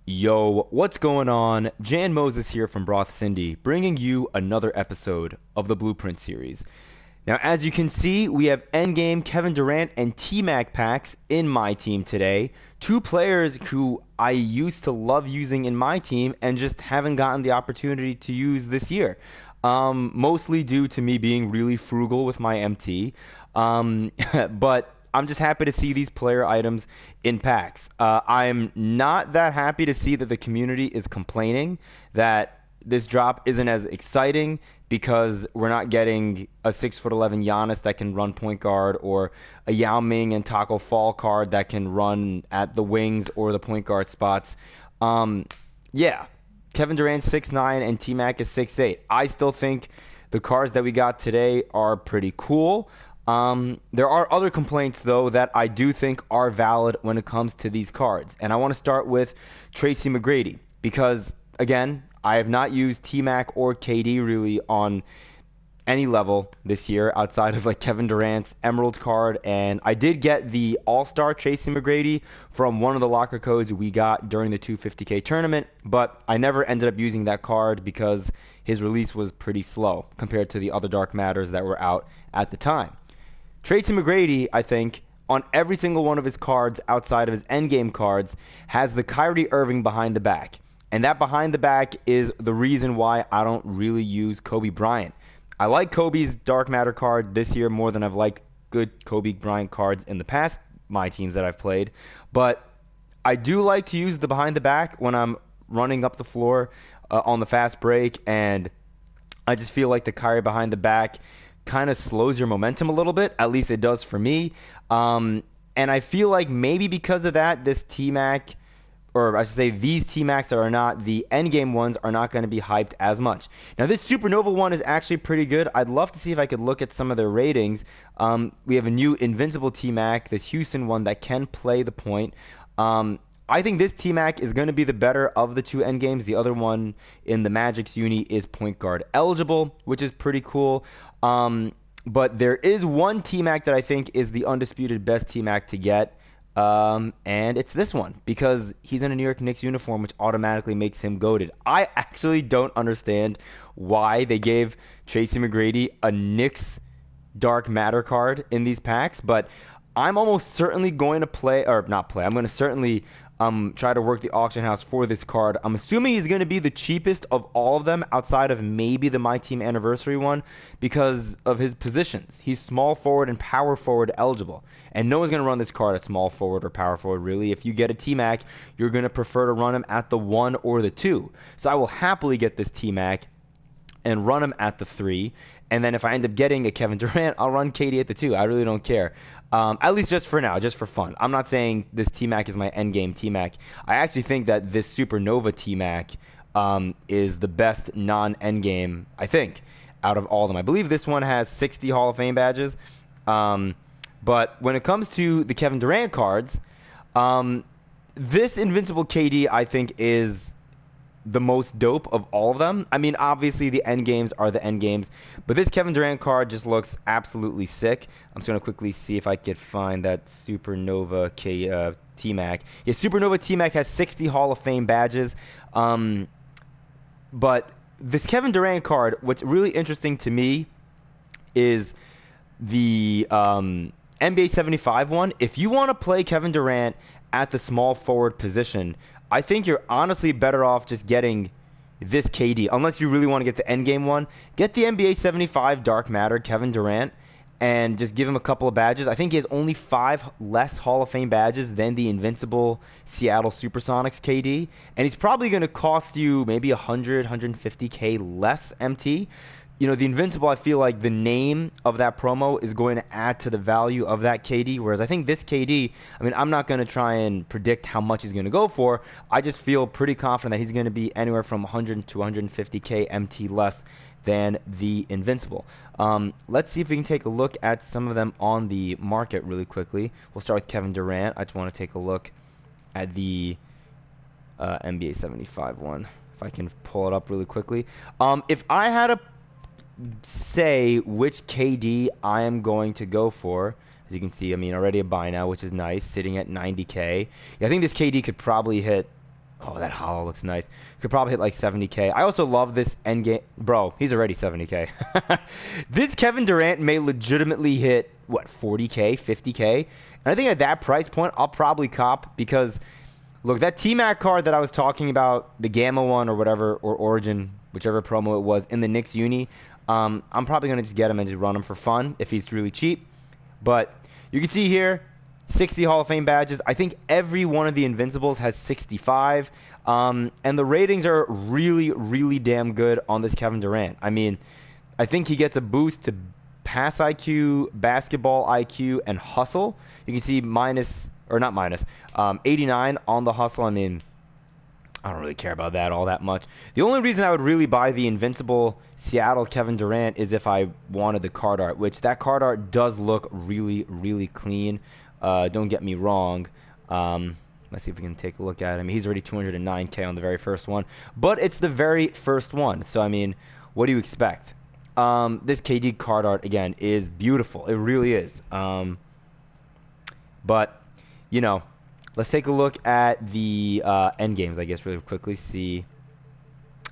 Yo, what's going on? Jan Moses here from Broth Cindy, bringing you another episode of the Blueprint series. Now, as you can see, we have Endgame, Kevin Durant, and T-Mac packs in my team today. Two players who I used to love using in my team and just haven't gotten the opportunity to use this year. Mostly due to me being really frugal with my MT. But I'm just happy to see these player items in packs. I'm not that happy to see that the community is complaining that this drop isn't as exciting because we're not getting a 6'11" Giannis that can run point guard, or a Yao Ming and Taco Fall card that can run at the wings or the point guard spots. Yeah, Kevin Durant's 6'9" and T-Mac is 6'8". I still think the cards that we got today are pretty cool. There are other complaints, though, that I do think are valid when it comes to these cards. And I want to start with Tracy McGrady because, again, I have not used T-Mac or KD really on any level this year outside of like Kevin Durant's Emerald card. And I did get the All-Star Tracy McGrady from one of the locker codes we got during the 250K tournament, but I never ended up using that card because his release was pretty slow compared to the other Dark Matters that were out at the time. Tracy McGrady, I think, on every single one of his cards outside of his endgame cards, has the Kyrie Irving behind the back. And that behind the back is the reason why I don't really use Kobe Bryant. I like Kobe's Dark Matter card this year more than I've liked good Kobe Bryant cards in the past, my teams that I've played. But I do like to use the behind the back when I'm running up the floor on the fast break, and I just feel like the Kyrie behind the back kind of slows your momentum a little bit. At least it does for me. And I feel like maybe because of that, this T-Mac, or I should say these T-Macs are not, the endgame ones are not going to be hyped as much. Now, this Supernova one is actually pretty good. I'd love to see if I could look at some of their ratings. We have a new Invincible T-Mac, this Houston one that can play the point. I think this T-Mac is going to be the better of the two endgames. The other one in the Magic's uni is point guard eligible, which is pretty cool. But there is one T-Mac that I think is the undisputed best T-Mac to get, and it's this one because he's in a New York Knicks uniform, which automatically makes him goated. I actually don't understand why they gave Tracy McGrady a Knicks Dark Matter card in these packs, but I'm almost certainly going to play, or not play, I'm going to certainly try to work the auction house for this card. I'm assuming he's going to be the cheapest of all of them outside of maybe the MyTeam Anniversary one because of his positions. He's small forward and power forward eligible. And no one's going to run this card at small forward or power forward, really. If you get a T-Mac, you're going to prefer to run him at the 1 or the 2. So I will happily get this T-Mac and run him at the 3. And then if I end up getting a Kevin Durant, I'll run KD at the 2. I really don't care. At least just for now, just for fun. I'm not saying this T-Mac is my endgame T-Mac. I actually think that this Supernova T-Mac is the best non-endgame, I think, out of all of them. I believe this one has 60 Hall of Fame badges. But when it comes to the Kevin Durant cards, this Invincible KD, I think, is the most dope of all of them. I mean, obviously the end games are the end games, but this Kevin Durant card just looks absolutely sick. I'm just gonna quickly see if I could find that Supernova T-Mac. Yeah, Supernova T-Mac has 60 Hall of Fame badges. But this Kevin Durant card, what's really interesting to me is the NBA 75 one. If you want to play Kevin Durant at the small forward position, I think you're honestly better off just getting this KD. Unless you really want to get the endgame one, get the NBA 75 Dark Matter Kevin Durant and just give him a couple of badges. I think he has only 5 less Hall of Fame badges than the Invincible Seattle Supersonics KD. And he's probably going to cost you maybe 100, 150K less MT. You know, the Invincible, I feel like the name of that promo is going to add to the value of that KD, whereas I think this KD, I mean, I'm not going to try and predict how much he's going to go for. I just feel pretty confident that he's going to be anywhere from 100 to 150K MT less than the Invincible. Let's see if we can take a look at some of them on the market really quickly. We'll start with Kevin Durant. I just want to take a look at the NBA 75 one, if I can pull it up really quickly. If I had a say which KD I am going to go for. As you can see, I mean, already a buy now, which is nice, sitting at 90K. Yeah, I think this KD could probably hit Oh, that hollow looks nice. Could probably hit like 70K. I also love this Endgame. Bro, he's already 70K. This Kevin Durant may legitimately hit, what, 40K, 50K? And I think at that price point, I'll probably cop because, look, that T-Mac card that I was talking about, the Gamma one or whatever, or Origin, whichever promo it was, in the Knicks uni, I'm probably going to just get him and just run him for fun if he's really cheap. But you can see here, 60 Hall of Fame badges. I think every one of the Invincibles has 65. And the ratings are really, really damn good on this Kevin Durant. I mean, I think he gets a boost to pass IQ, basketball IQ, and hustle. You can see minus, or not minus, 89 on the hustle. I mean, I don't really care about that all that much. The only reason I would really buy the Invincible Seattle Kevin Durant is if I wanted the card art, which that card art does look really, really clean. Don't get me wrong. Let's see if we can take a look at him. He's already 209K on the very first one. But it's the very first one. So, I mean, what do you expect? This KD card art, again, is beautiful. It really is. But, you know, let's take a look at the end games, I guess, really quickly. See.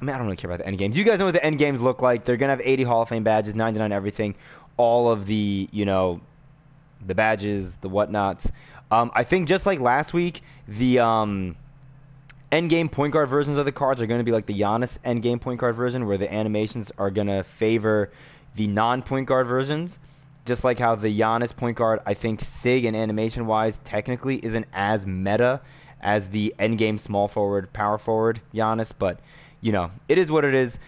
I mean, I don't really care about the end games. You guys know what the end games look like. They're going to have 80 Hall of Fame badges, 99 everything. All of the, you know, the badges, the whatnots. I think just like last week, the endgame point guard versions of the cards are going to be like the Giannis endgame point guard version, where the animations are going to favor the non-point guard versions. Just like how the Giannis point guard, I think SIG and animation-wise, technically isn't as meta as the endgame small forward, power forward Giannis. But, you know, it is what it is.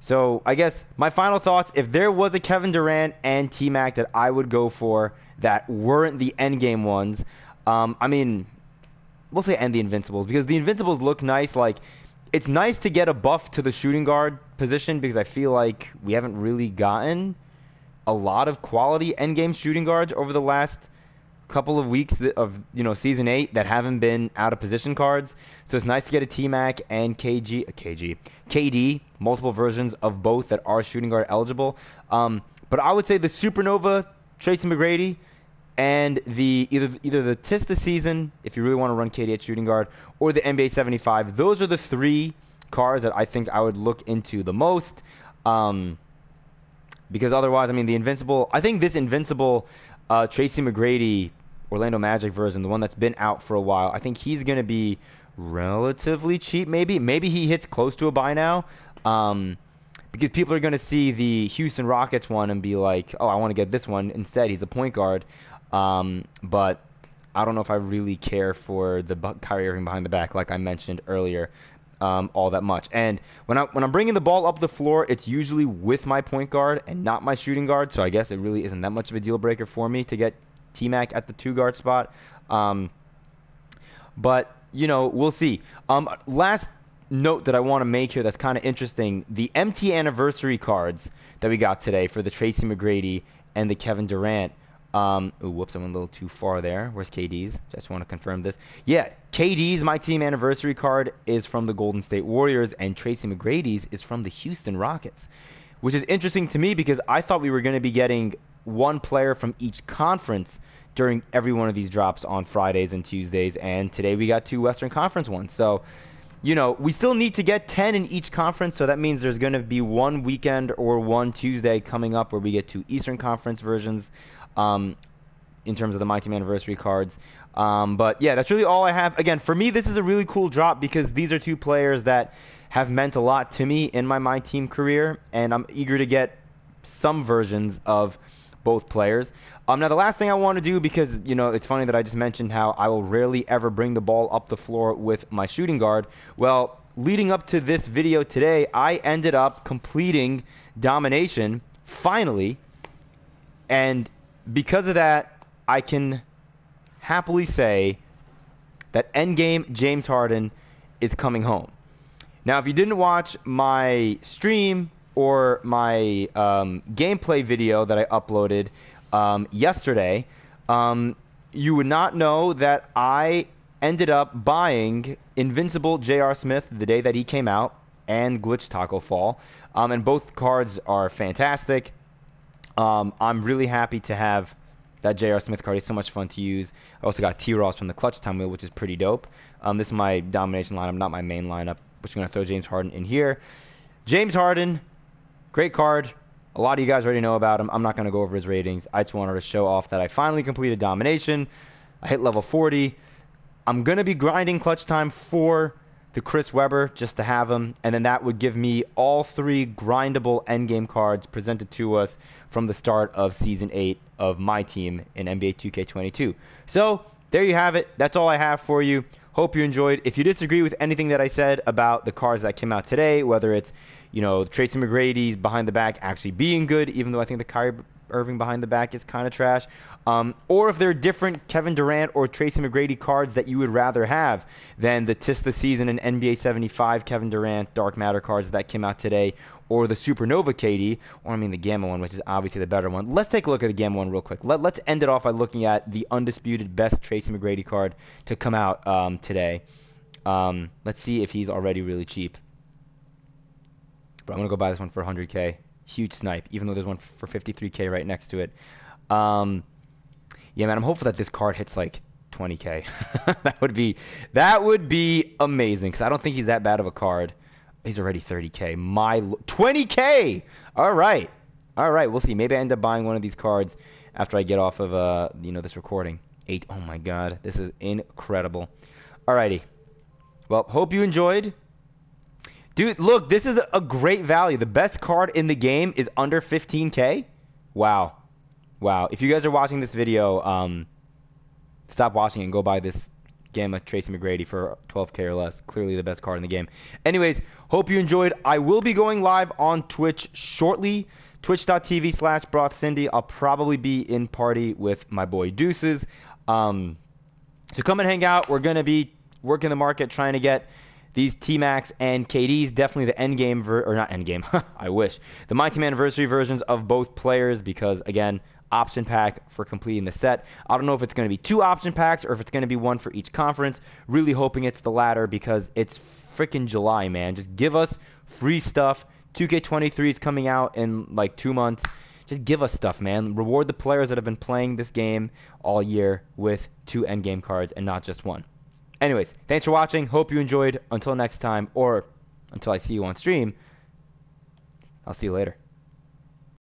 So I guess my final thoughts, if there was a Kevin Durant and T-Mac that I would go for that weren't the endgame ones, I mean, we'll say end the Invincibles, because the Invincibles look nice. Like, it's nice to get a buff to the shooting guard position, because I feel like we haven't really gotten a lot of quality endgame shooting guards over the last couple of weeks of, you know, season 8 that haven't been out of position cards. So it's nice to get a T-Mac and KD, multiple versions of both that are shooting guard eligible. But I would say the Supernova Tracy McGrady and the either the Tista season, if you really want to run KD at shooting guard, or the NBA 75. Those are the 3 cards that I think I would look into the most. Because otherwise, I mean, the Invincible, I think this Invincible Tracy McGrady Orlando Magic version, the one that's been out for a while, I think he's going to be relatively cheap, maybe. Maybe he hits close to a buy now, because people are going to see the Houston Rockets one and be like, oh, I want to get this one. Instead, he's a point guard. But I don't know if I really care for the Kyrie Irving behind the back, like I mentioned earlier, all that much. And when I'm bringing the ball up the floor, it's usually with my point guard and not my shooting guard. So I guess it really isn't that much of a deal breaker for me to get T-Mac at the 2-guard spot. But, you know, we'll see. Last note that I want to make here that's kind of interesting, the MT anniversary cards that we got today for the Tracy McGrady and the Kevin Durant. Whoops, I went a little too far there. Where's KD's? Just want to confirm this. Yeah, KD's MyTeam anniversary card is from the Golden State Warriors, and Tracy McGrady's is from the Houston Rockets, which is interesting to me because I thought we were going to be getting one player from each conference during every one of these drops on Fridays and Tuesdays, and today we got 2 Western Conference ones. So, you know, we still need to get 10 in each conference, so that means there's going to be one weekend or one Tuesday coming up where we get 2 Eastern Conference versions in terms of the MyTeam anniversary cards. But, yeah, that's really all I have. Again, for me, this is a really cool drop because these are 2 players that have meant a lot to me in my MyTeam career, and I'm eager to get some versions of both players. Now, the last thing I want to do, because, you know, it's funny that I just mentioned how I will rarely ever bring the ball up the floor with my shooting guard. Well, leading up to this video today, I ended up completing Domination, finally. And because of that, I can happily say that Endgame James Harden is coming home. Now, if you didn't watch my stream or my gameplay video that I uploaded yesterday, you would not know that I ended up buying Invincible J.R. Smith the day that he came out and Glitch Taco Fall. And both cards are fantastic. I'm really happy to have That J.R. Smith card is so much fun to use. I also got T-Ross from the Clutch Time Wheel, which is pretty dope. This is my domination lineup, not my main lineup, which I'm going to throw James Harden in here. James Harden, great card. A lot of you guys already know about him. I'm not going to go over his ratings. I just wanted to show off that I finally completed domination. I hit level 40. I'm going to be grinding Clutch Time for the Chris Webber just to have him, and then that would give me all 3 grindable endgame cards presented to us from the start of Season 8 of my team in NBA 2K22. So there you have it. That's all I have for you. Hope you enjoyed. If you disagree with anything that I said about the cards that came out today, whether it's, Tracy McGrady's behind the back actually being good, even though I think the Kyrie Irving behind the back is kind of trash, or if there are different Kevin Durant or Tracy McGrady cards that you would rather have than the Tis the Season and NBA 75 Kevin Durant Dark Matter cards that came out today, or the Supernova KD, or the Gamma one, which is obviously the better one. Let's take a look at the Gamma one real quick. Let's end it off by looking at the undisputed best Tracy McGrady card to come out today. Let's see if he's already really cheap. But I'm going to go buy this one for 100K. Huge snipe, even though there's one for 53K right next to it. Yeah, man, I'm hopeful that this card hits like 20K. that would be amazing, because I don't think he's that bad of a card. He's already 30K. 20K! All right. We'll see. Maybe I end up buying one of these cards after I get off of this recording. 8. Oh my God, this is incredible. Alrighty. Well, hope you enjoyed. Dude, look, this is a great value. The best card in the game is under 15K. Wow. If you guys are watching this video, stop watching and go buy this Gamma Tracy McGrady for 12K or less. Clearly the best card in the game. Anyways, hope you enjoyed. I will be going live on Twitch shortly. Twitch.tv/BrothCindy. I'll probably be in party with my boy Deuces. So come and hang out. We're going to be working the market, trying to get these T-Max and KDs, definitely the endgame, or not endgame, I wish. The MyTeam anniversary versions of both players, because, again, option pack for completing the set. I don't know if it's going to be 2 option packs or if it's going to be 1 for each conference. Really hoping it's the latter, because it's freaking July, man. Just give us free stuff. 2K23 is coming out in like 2 months. Just give us stuff, man. Reward the players that have been playing this game all year with 2 endgame cards and not just 1. Anyways, thanks for watching. Hope you enjoyed. Until next time, or until I see you on stream, I'll see you later.